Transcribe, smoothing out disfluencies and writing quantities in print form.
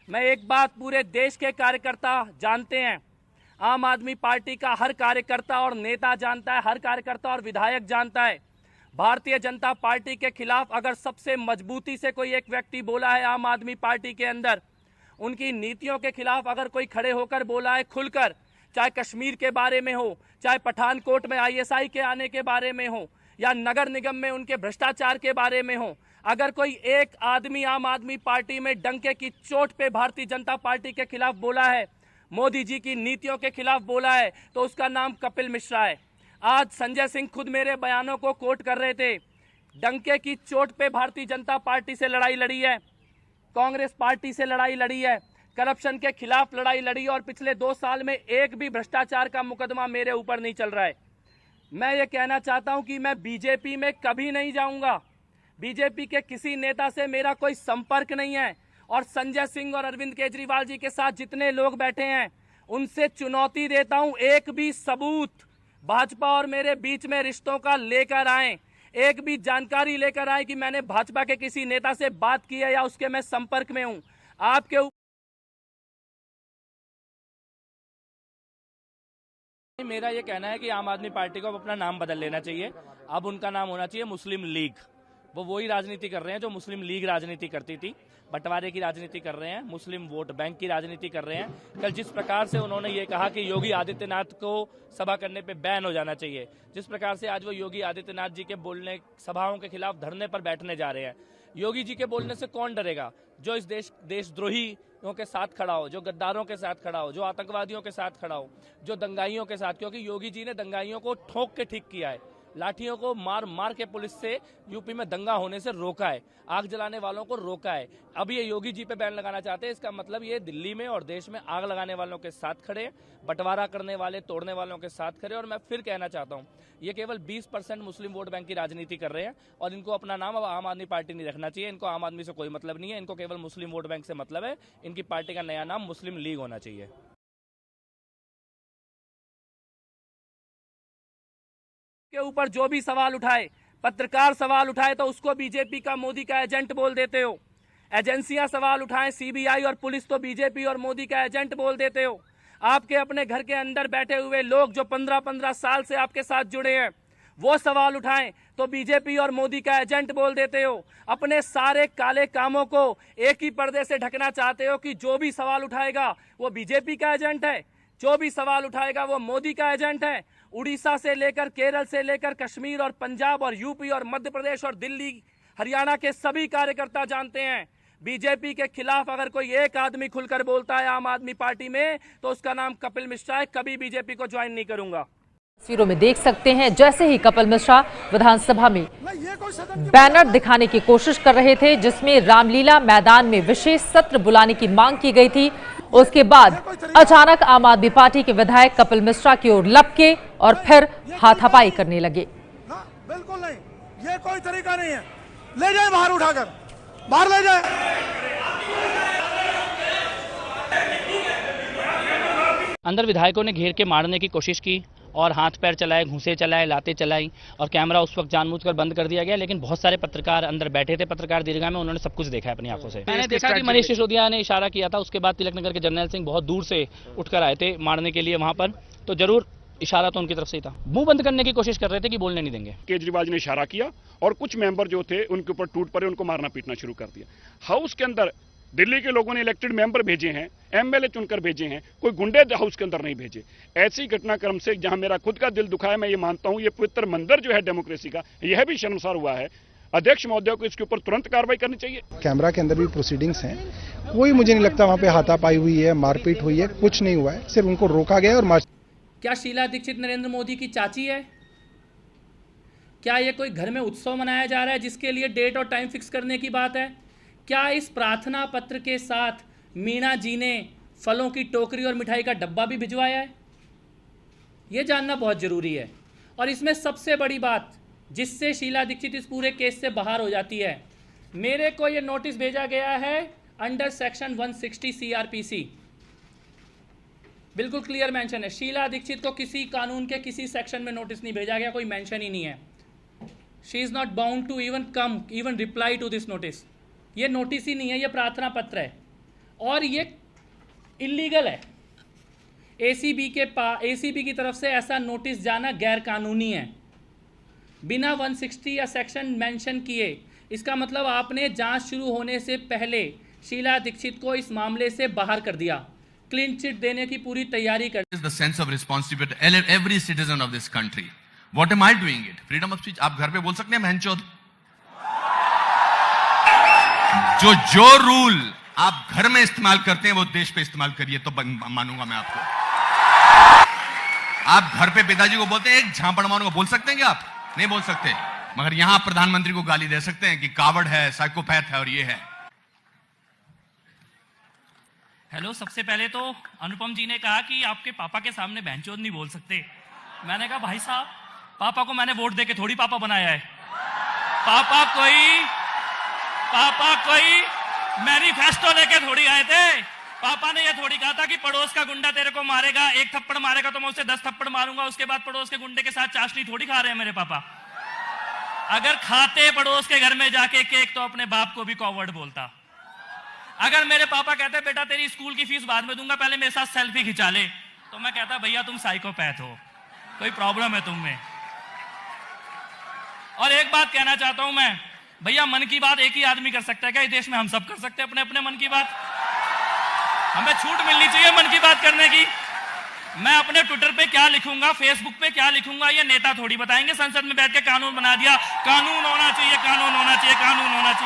मैं एक बात पूरे देश के कार्यकर्ता जानते हैं, आम आदमी पार्टी का हर कार्यकर्ता और नेता जानता है, हर कार्यकर्ता और विधायक जानता है, भारतीय जनता पार्टी के खिलाफ अगर सबसे मजबूती से कोई एक व्यक्ति बोला है आम आदमी पार्टी के अंदर, उनकी नीतियों के खिलाफ अगर कोई खड़े होकर बोला है खुलकर, चाहे कश्मीर के बारे में हो, चाहे पठानकोट में आईएसआई के आने के बारे में हो, या नगर निगम में उनके भ्रष्टाचार के बारे में हो, अगर कोई एक आदमी आम आदमी पार्टी में डंके की चोट पे भारतीय जनता पार्टी के खिलाफ बोला है, मोदी जी की नीतियों के खिलाफ बोला है, तो उसका नाम कपिल मिश्रा है। आज संजय सिंह खुद मेरे बयानों को कोट कर रहे थे। डंके की चोट पे भारतीय जनता पार्टी से लड़ाई लड़ी है, कांग्रेस पार्टी से लड़ाई लड़ी है, करप्शन के खिलाफ लड़ाई लड़ी, और पिछले 2 साल में एक भी भ्रष्टाचार का मुकदमा मेरे ऊपर नहीं चल रहा है। मैं ये कहना चाहता हूं कि मैं बीजेपी में कभी नहीं जाऊंगा, बीजेपी के किसी नेता से मेरा कोई संपर्क नहीं है, और संजय सिंह और अरविंद केजरीवाल जी के साथ जितने लोग बैठे हैं उनसे चुनौती देता हूं, एक भी सबूत भाजपा और मेरे बीच में रिश्तों का लेकर आए, एक भी जानकारी लेकर आए कि मैंने भाजपा के किसी नेता से बात की है या उसके मैं संपर्क में हूं। आपके मेरा ये कहना है कि आम आदमी पार्टी को अब अपना नाम बदल लेना चाहिए। अब उनका नाम होना चाहिए मुस्लिम लीग। वो वही राजनीति कर रहे हैं जो मुस्लिम लीग राजनीति करती थी, बंटवारे की राजनीति कर रहे हैं, मुस्लिम वोट बैंक की राजनीति कर रहे हैं। कल जिस प्रकार से उन्होंने ये कहा कि योगी आदित्यनाथ को सभा करने पे बैन हो जाना चाहिए, जिस प्रकार से आज वो योगी आदित्यनाथ जी के बोलने सभाओं के खिलाफ धरने पर बैठने जा रहे हैं, योगी जी के बोलने से कौन डरेगा? जो इस देशद्रोहियों के साथ खड़ा हो, जो गद्दारों के साथ खड़ा हो, जो आतंकवादियों के साथ खड़ा हो, जो दंगाइयों के साथ, क्योंकि योगी जी ने दंगाइयों को ठोक के ठीक किया है, लाठियों को मार मार के पुलिस से यूपी में दंगा होने से रोका है, आग जलाने वालों को रोका है। अब ये योगी जी पे बैन लगाना चाहते हैं। इसका मतलब ये दिल्ली में और देश में आग लगाने वालों के साथ खड़े, बंटवारा करने वाले, तोड़ने वालों के साथ खड़े। और मैं फिर कहना चाहता हूँ, ये केवल 20% मुस्लिम वोट बैंक की राजनीति कर रहे हैं, और इनको अपना नाम अब आम आदमी पार्टी नहीं रखना चाहिए। इनको आम आदमी से कोई मतलब नहीं है, इनको केवल मुस्लिम वोट बैंक से मतलब है। इनकी पार्टी का नया नाम मुस्लिम लीग होना चाहिए। के ऊपर जो भी सवाल उठाए, पत्रकार सवाल उठाए तो उसको बीजेपी का, मोदी का एजेंट बोल देते हो। एजेंसियां सवाल उठाएं, सीबीआई और पुलिस, तो बीजेपी और मोदी का एजेंट बोल देते हो। आपके अपने घर के अंदर बैठे हुए लोग जो 15-15 साल से आपके साथ जुड़े हैं, वो सवाल उठाएं तो बीजेपी और मोदी का एजेंट बोल देते हो। अपने सारे काले कामों को एक ही पर्दे से ढकना चाहते हो कि जो भी सवाल उठाएगा वो बीजेपी का एजेंट है, जो भी सवाल उठाएगा वो मोदी का एजेंट है। उड़ीसा से लेकर, केरल से लेकर, कश्मीर और पंजाब और यूपी और मध्य प्रदेश और दिल्ली, हरियाणा के सभी कार्यकर्ता जानते हैं, बीजेपी के खिलाफ अगर कोई एक आदमी खुलकर बोलता है आम आदमी पार्टी में, तो उसका नाम कपिल मिश्रा है। कभी बीजेपी को ज्वाइन नहीं करूंगा। तस्वीरों में देख सकते हैं जैसे ही कपिल मिश्रा विधानसभा में बैनर दिखाने की कोशिश कर रहे थे जिसमें रामलीला मैदान में विशेष सत्र बुलाने की मांग की गई थी, उसके बाद अचानक आम आदमी पार्टी के विधायक कपिल मिश्रा की ओर लपके और फिर हाथापाई करने लगे। बिल्कुल नहीं, ये कोई तरीका नहीं है। ले जाए बाहर, उठाकर बाहर ले जाए। अंदर विधायकों ने घेर के मारने की कोशिश की और हाथ पैर चलाए, घूंसे चलाए, लाते चलाई, और कैमरा उस वक्त जानबूझकर बंद कर दिया गया। लेकिन बहुत सारे पत्रकार अंदर बैठे थे, पत्रकार दीर्घा में, उन्होंने सब कुछ देखा है अपनी आंखों से। मैंने देखा कि मनीष सिसोदिया ने इशारा किया था, उसके बाद तिलकनगर के जर्नैल सिंह बहुत दूर से उठकर आए थे मारने के लिए वहां पर, तो जरूर इशारा तो उनकी तरफ से ही था। मुंह बंद करने की कोशिश कर रहे थे कि बोलने नहीं देंगे। केजरीवाल जी ने इशारा किया और कुछ मेंबर जो थे उनके ऊपर टूट पड़े, उनको मारना पीटना शुरू कर दिया। हाउस के अंदर दिल्ली के लोगों ने इलेक्टेड मेंबर भेजे हैं, एमएलए चुनकर भेजे हैं, कोई गुंडे हाउस के अंदर नहीं भेजे। ऐसी घटनाक्रम से जहां मेरा खुद का दिल दुखा है, मैं ये मानता हूं ये पवित्र मंदिर जो है डेमोक्रेसी का, यह भी शर्मसार हुआ है। अध्यक्ष महोदय को इसके ऊपर तुरंत कार्रवाई करनी चाहिए। कैमरा के अंदर भी प्रोसीडिंग्स हैं, कोई मुझे नहीं लगता वहां पे हाथापाई हुई है, मारपीट हुई है, कुछ नहीं हुआ है, सिर्फ उनको रोका गया। और क्या शीला दीक्षित नरेंद्र मोदी की चाची है? क्या ये कोई घर में उत्सव मनाया जा रहा है जिसके लिए डेट और टाइम फिक्स करने की बात है? क्या इस प्रार्थना पत्र के साथ मीणा जी ने फलों की टोकरी और मिठाई का डब्बा भी भिजवाया है? ये जानना बहुत ज़रूरी है। और इसमें सबसे बड़ी बात जिससे शीला दीक्षित इस पूरे केस से बाहर हो जाती है, मेरे को ये नोटिस भेजा गया है अंडर सेक्शन 160 CRPC, बिल्कुल क्लियर मेंशन है। शीला दीक्षित को किसी कानून के किसी सेक्शन में नोटिस नहीं भेजा गया, कोई मेंशन ही नहीं है। She is not bound to even reply to this notice. ये नोटिस ही नहीं है, ये प्रार्थना पत्र है। और ये इलीगल है। एसीबी की तरफ से ऐसा नोटिस जाना गैर कानूनी है, बिना 160 या सेक्शन मेंशन किए। इसका मतलब आपने जांच शुरू होने से पहले शीला दीक्षित को इस मामले से बाहर कर दिया, क्लीन चिट देने की पूरी तैयारी कर। is the sense of responsibility to every citizen of this country. What am I doing it? Freedom of speech. आप घर पे बोल सकते हैं बहनचोद। जो रूल आप घर में इस्तेमाल करते हैं वो देश पे इस्तेमाल करिए तो मानूंगा मैं आपको। आप घर पे पिताजी को बोलते हैं एक झापड़ मारूंगा, बोल सकते हैं क्या आप? नहीं बोल सकते, मगर यहां प्रधानमंत्री को गाली दे सकते हैं कि कावड़ है, साइकोपैथ है और ये है। हेलो, सबसे पहले तो अनुपम जी ने कहा कि आपके पापा के सामने बहनचोद नहीं बोल सकते। मैंने कहा भाई साहब, पापा को मैंने वोट देके थोड़ी पापा बनाया है। पापा कोई मैनिफेस्टो लेके थोड़ी आए थे। पापा ने ये थोड़ी कहा था कि पड़ोस का गुंडा तेरे को मारेगा, एक थप्पड़ मारेगा तो मैं उसे 10 थप्पड़ मारूंगा, उसके बाद पड़ोस के गुंडे के साथ चाशनी थोड़ी खा रहे हैं मेरे पापा। अगर खाते पड़ोस के घर में जाके केक तो अपने बाप को भी कॉवर्ड बोलता। अगर मेरे पापा कहते बेटा तेरी स्कूल की फीस बाद में दूंगा, पहले मेरे साथ सेल्फी खिंचा ले, तो मैं कहता भैया तुम साइकोपैथ हो, कोई प्रॉब्लम है तुम में। और एक बात कहना चाहता हूं मैं, भैया मन की बात एक ही आदमी कर सकता है क्या? इस देश में हम सब कर सकते हैं अपने अपने मन की बात? हमें छूट मिलनी चाहिए मन की बात करने की। मैं अपने ट्विटर पे क्या लिखूंगा, फेसबुक पे क्या लिखूंगा, ये नेता थोड़ी बताएंगे। संसद में बैठ के कानून बना दिया, कानून होना चाहिए, कानून होना चाहिए, कानून होना चाहिए।